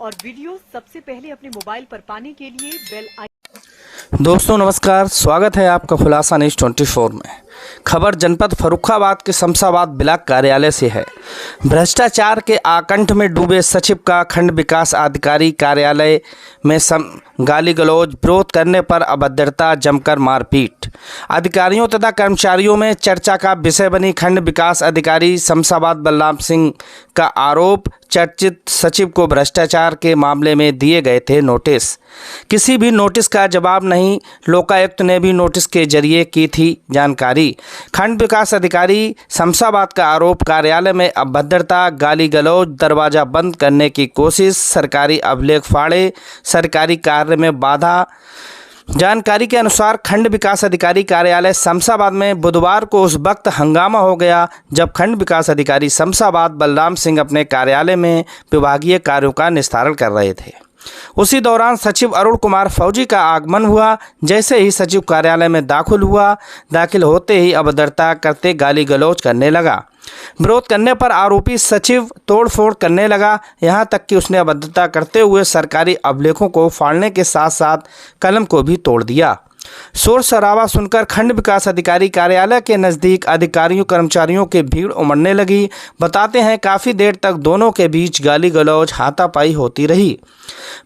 और वीडियो सबसे पहले अपने मोबाइल पर पाने के लिए बेल दोस्तों नमस्कार, स्वागत है आपका खुलासा न्यूज़ 24 में। खबर जनपद फर्रुखाबाद के शमशाबाद ब्लॉक कार्यालय से है। भ्रष्टाचार के आकंठ में डूबे सचिव का खंड विकास अधिकारी कार्यालय में गाली गलौज, विरोध करने पर अभद्रता, जमकर मारपीट। अधिकारियों तथा कर्मचारियों में चर्चा का विषय बनी खंड विकास अधिकारी शमशाबाद बलराम सिंह का आरोप, चर्चित सचिव को भ्रष्टाचार के मामले में दिए गए थे नोटिस। किसी भी नोटिस का जवाब नहीं। लोकायुक्त ने भी नोटिस के जरिए की थी जानकारी। खंड विकास अधिकारी शमशाबाद का आरोप, कार्यालय में अभद्रता, गाली गलौज, दरवाजा बंद करने की कोशिश, सरकारी अभिलेख फाड़े, सरकारी कार्य में बाधा। जानकारी के अनुसार खंड विकास अधिकारी कार्यालय शमशाबाद में बुधवार को उस वक्त हंगामा हो गया जब खंड विकास अधिकारी शमशाबाद बलराम सिंह अपने कार्यालय में विभागीय कार्यों का निस्तारण कर रहे थे। उसी दौरान सचिव अरुण कुमार फौजी का आगमन हुआ। जैसे ही सचिव कार्यालय में दाखिल होते ही अभद्रता करते गाली गलौज करने लगा। विरोध करने पर आरोपी सचिव तोड़फोड़ करने लगा। यहां तक कि उसने अभद्रता करते हुए सरकारी अभिलेखों को फाड़ने के साथ साथ कलम को भी तोड़ दिया। शोर शराबा सुनकर खंड विकास अधिकारी कार्यालय के नज़दीक अधिकारियों कर्मचारियों की भीड़ उमड़ने लगी। बताते हैं काफ़ी देर तक दोनों के बीच गाली गलौज, हाथापाई होती रही।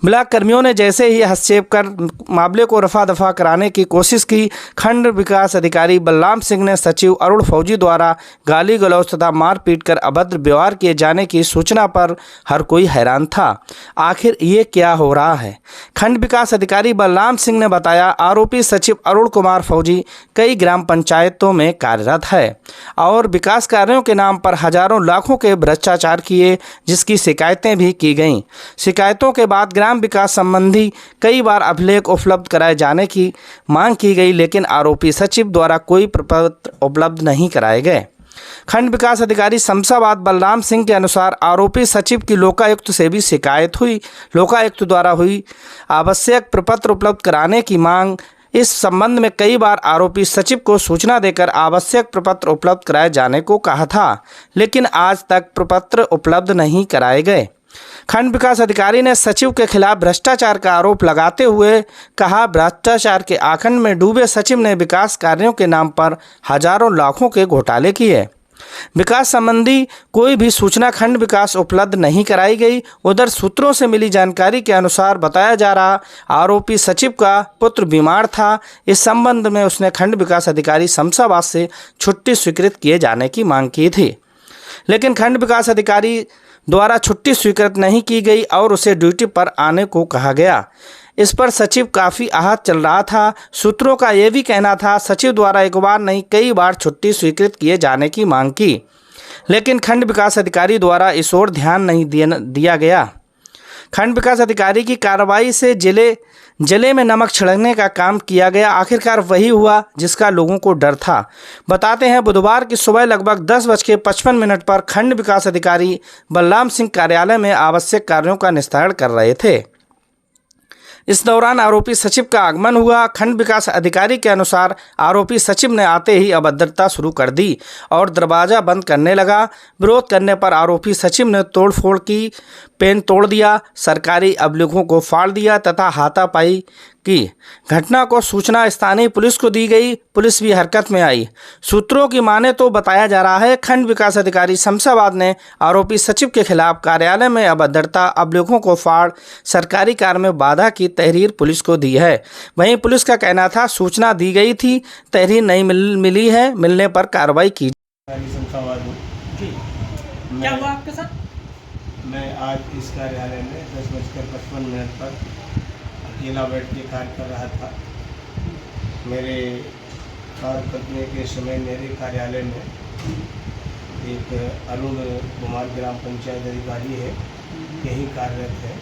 ब्लॉक कर्मियों ने जैसे ही हस्तक्षेप कर मामले को रफा दफा कराने की कोशिश की। खंड विकास अधिकारी बलराम सिंह ने सचिव अरुण फौजी द्वारा गाली गलौज तथा मारपीट कर अभद्र व्यवहार किए जाने की सूचना पर हर कोई हैरान था। आखिर ये क्या हो रहा है? खंड विकास अधिकारी बलराम सिंह ने बताया, आरोपी सचिव अरुण कुमार फौजी कई ग्राम पंचायतों में कार्यरत है और विकास कार्यों के नाम पर हजारों लाखों के भ्रष्टाचार किए, जिसकी शिकायतें भी की गईं। शिकायतों के बाद ग्राम विकास संबंधी कई बार अभिलेख उपलब्ध कराए जाने की मांग की गई, लेकिन आरोपी सचिव द्वारा कोई प्रपत्र उपलब्ध नहीं कराए गए। खंड विकास अधिकारी शमशाबाद बलराम सिंह के अनुसार आरोपी सचिव की लोकायुक्त से भी शिकायत हुई। लोकायुक्त द्वारा हुई आवश्यक प्रपत्र उपलब्ध कराने की मांग। इस संबंध में कई बार आरोपी सचिव को सूचना देकर आवश्यक प्रपत्र उपलब्ध कराए जाने को कहा था, लेकिन आज तक प्रपत्र उपलब्ध नहीं कराए गए। खंड विकास अधिकारी ने सचिव के खिलाफ भ्रष्टाचार का आरोप लगाते हुए कहा, भ्रष्टाचार के आखंड में डूबे सचिव ने विकास कार्यों के नाम पर हजारों लाखों के घोटाले किए। विकास संबंधी कोई भी सूचना खंड विकास उपलब्ध नहीं कराई गई। उधर सूत्रों से मिली जानकारी के अनुसार बताया जा रहा, आरोपी सचिव का पुत्र बीमार था। इस संबंध में उसने खंड विकास अधिकारी शमशाबाद से छुट्टी स्वीकृत किए जाने की मांग की थी, लेकिन खंड विकास अधिकारी द्वारा छुट्टी स्वीकृत नहीं की गई और उसे ड्यूटी पर आने को कहा गया। इस पर सचिव काफ़ी आहत चल रहा था। सूत्रों का यह भी कहना था, सचिव द्वारा एक बार नहीं कई बार छुट्टी स्वीकृत किए जाने की मांग की, लेकिन खंड विकास अधिकारी द्वारा इस ओर ध्यान नहीं दिया गया। खंड विकास अधिकारी की कार्रवाई से जले में नमक छिड़कने का काम किया गया। आखिरकार वही हुआ जिसका लोगों को डर था। बताते हैं, बुधवार की सुबह लगभग 10:55 पर खंड विकास अधिकारी बलराम सिंह कार्यालय में आवश्यक कार्यों का निस्तारण कर रहे थे। इस दौरान आरोपी सचिव का आगमन हुआ। खंड विकास अधिकारी के अनुसार आरोपी सचिव ने आते ही अभद्रता शुरू कर दी और दरवाजा बंद करने लगा। विरोध करने पर आरोपी सचिव ने तोड़फोड़ की, पेन तोड़ दिया, सरकारी अभिलेखों को फाड़ दिया तथा हाथापाई की। घटना को सूचना स्थानीय पुलिस को दी गई। पुलिस भी हरकत में आई। सूत्रों की माने तो बताया जा रहा है, खंड विकास अधिकारी शमशाबाद ने आरोपी सचिव के खिलाफ कार्यालय में अभद्रता, अभिलेखों को फाड़, सरकारी कार्य में बाधा की तहरीर पुलिस को दी है। वहीं पुलिस का कहना था, सूचना दी गई थी, तहरीर नहीं मिली है, मिलने पर कार्रवाई की। क्या हुआ आपके साथ? मैं आज इस कार्यालय में 10:55 पर अकेला बैठ के कार्य कर रहा था। मेरे कार्य करने के समय मेरे कार्यालय में एक अरुण कुमार ग्राम पंचायत अधिकारी है, यही कार्यरत है।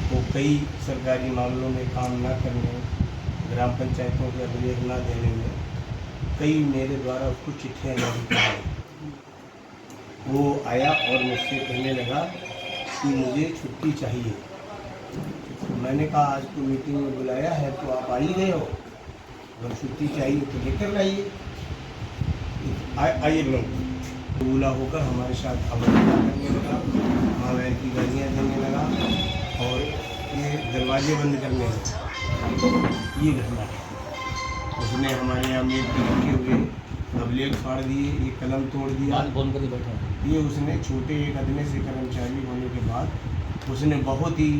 वो कई सरकारी मामलों में काम न करने, ग्राम पंचायतों के अभिलेख न देने में कई मेरे द्वारा उसको चिट्ठियाँ जारी कराई। वो आया और मुझसे कहने लगा कि मुझे छुट्टी चाहिए। मैंने कहा, आज को मीटिंग में बुलाया है तो आप आ ही गए हो, अगर छुट्टी चाहिए तो लेकर लाइए। आइए लोग बूला होकर हमारे साथ अवहेलना करने लगा, माँ बहन की गालियाँ देने लगा और ये दरवाजे बंद करने लगा। ये घटना है। उसने हमारे यहाँ मेज पे रखे हुए अभिलेख फाड़ दिए, ये कलम तोड़ दिया। ये उसने छोटे एक अदने से कर्मचारी होने के बाद उसने बहुत ही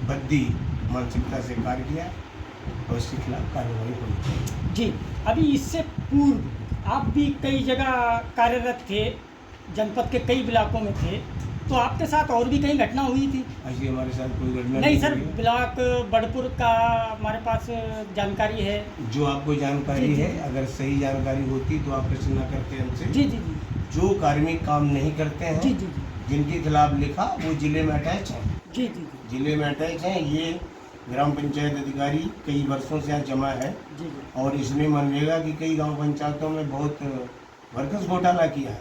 भद्दी मानसिकता से कार्य किया और इसके खिलाफ कार्रवाई हुई। जी, अभी इससे पूर्व आप भी कई जगह कार्यरत थे, जनपद के कई इलाकों में थे, तो आपके साथ और भी कई घटना हुई थी? ऐसी हमारे साथ कोई घटना नहीं सर, हुई। ब्लॉक बड़पुर का हमारे पास जानकारी है। जो आपको जानकारी जी, जी। है, अगर सही जानकारी होती तो आप प्रश्न न करते हमसे। जी जी जी जो कार्मिक काम नहीं करते हैं, जी जी जी जिनके खिलाफ लिखा वो जिले में अटैच है। जी जी जी जिले में अटैच है। ये ग्राम पंचायत अधिकारी कई वर्षों से यहाँ जमा है जी जी और इसने मनरेगा की कई गांव पंचायतों में बहुत वर्कस घोटाला किया है।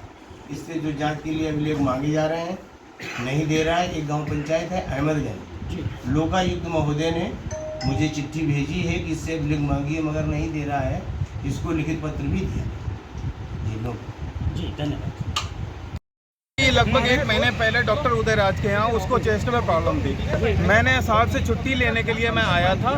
इससे जो जांच के लिए अभिलेख मांगे जा रहे हैं नहीं दे रहा है। एक गांव पंचायत है अहमदगंज, जी लोकायुक्त महोदय ने मुझे चिट्ठी भेजी है कि इससे अभिलेख मांगिए मगर नहीं दे रहा है। इसको लिखित पत्र भी दिया। ये लोग जी, धन्यवाद। लगभग 1 महीने पहले डॉक्टर उदयराज के यहाँ उसको चेस्ट में प्रॉब्लम थी। मैंने साहब से छुट्टी लेने के लिए मैं आया था,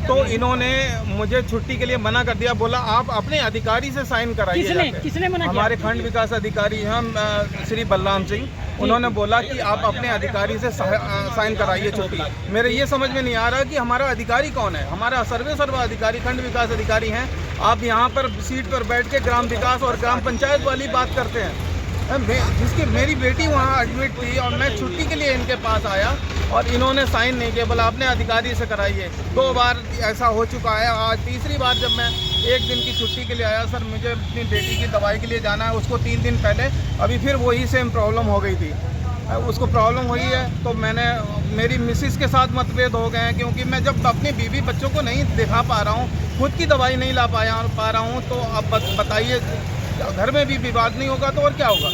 तो इन्होंने मुझे छुट्टी के लिए मना कर दिया। बोला आप अपने अधिकारी से साइन कराइए। किसने मना किया? हमारे खंड विकास अधिकारी हैं श्री बलराम सिंह। उन्होंने बोला कि आप अपने अधिकारी से साइन कराइए छुट्टी। मेरे ये समझ में नहीं आ रहा कि हमारा अधिकारी कौन है। हमारा सर्वा अधिकारी खंड विकास अधिकारी हैं। आप यहाँ पर सीट पर बैठ के ग्राम विकास और ग्राम पंचायत वाली बात करते हैं। जिसकी मेरी बेटी वहाँ एडमिट थी और मैं छुट्टी के लिए इनके पास आया और इन्होंने साइन नहीं किया। बोला अपने अधिकारी से कराइए। 2 बार ऐसा हो चुका है। आज तीसरी बार जब मैं 1 दिन की छुट्टी के लिए आया, सर मुझे अपनी बेटी की दवाई के लिए जाना है। उसको 3 दिन पहले अभी फिर वही सेम प्रॉब्लम हो गई थी। उसको प्रॉब्लम हुई है तो मेरी मिसिस के साथ मतभेद हो गए हैं, क्योंकि मैं जब अपनी बीवी बच्चों को नहीं दिखा पा रहा हूँ, खुद की दवाई नहीं ला पा रहा हूँ, तो अब बताइए घर में भी विवाद नहीं होगा तो और क्या होगा।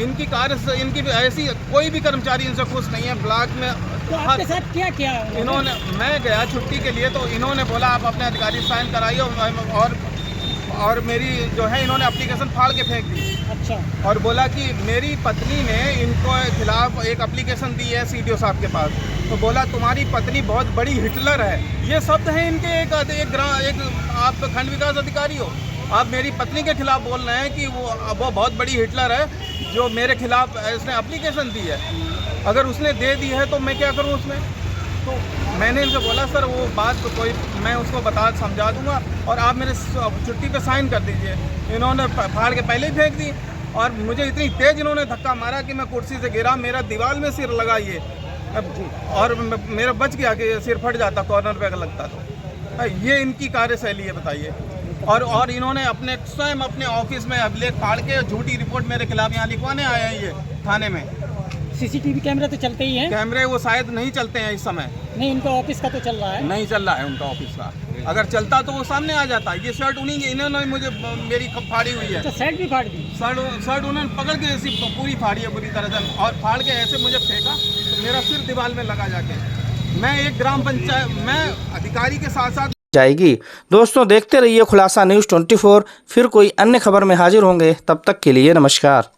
इनकी ऐसी कोई भी कर्मचारी इनसे खुश नहीं है ब्लॉक में। तो आपके साथ क्या किया इन्होंने, मैं गया छुट्टी के लिए तो इन्होंने बोला आप अपने अधिकारी साइन कराइए और मेरी जो है इन्होंने एप्लीकेशन फाड़ के फेंक दी। अच्छा। और बोला कि मेरी पत्नी ने इनको खिलाफ एक एप्लीकेशन दी है सीडीओ साहब के पास। तो बोला तुम्हारी पत्नी बहुत बड़ी हिटलर है। ये शब्द हैं इनके। एक आप खंड विकास अधिकारी हो, आप मेरी पत्नी के खिलाफ बोल रहे हैं कि वो बहुत बड़ी हिटलर है जो मेरे खिलाफ उसने एप्लीकेशन दी है। अगर उसने दे दी है तो मैं क्या करूं उसमें। तो मैंने इनसे बोला सर वो बात तो कोई, मैं उसको समझा दूंगा और आप मेरे छुट्टी पे साइन कर दीजिए। इन्होंने फाड़ के पहले ही फेंक दी और मुझे इतनी तेज़ इन्होंने धक्का मारा कि मैं कुर्सी से गिरा। मेरा दीवार में सिर लगा ये और मेरा बच गया कि सिर फट जाता, कॉर्नर पे लगता। तो ये इनकी कार्यशैली है, बताइए। और इन्होंने स्वयं अपने ऑफिस में अभिलेख फाड़ के झूठी रिपोर्ट मेरे खिलाफ यहाँ लिखवाने आए हैं ये थाने में। सीसीटीवी कैमरा तो चलते ही हैं? कैमरे वो शायद नहीं चलते हैं इस समय। नहीं, उनका ऑफिस का तो चल रहा है। नहीं चल रहा है उनका ऑफिस का। अगर चलता तो वो सामने आ जाता। ये शर्ट इन्होंने मुझे मेरी फाड़ी हुई है। तो शर्ट भी फाड़ दी? शर्ट उन्होंने पकड़ के ऐसी पूरी फाड़ी है बुरी तरह से और फाड़ के ऐसे मुझे फेंका तो मेरा सिर दीवार में लगा जाके। मैं एक ग्राम पंचायत, मैं अधिकारी के साथ साथ जाएगी। दोस्तों देखते रहिए खुलासा न्यूज़ 24। फिर कोई अन्य खबर में हाजिर होंगे। तब तक के लिए नमस्कार।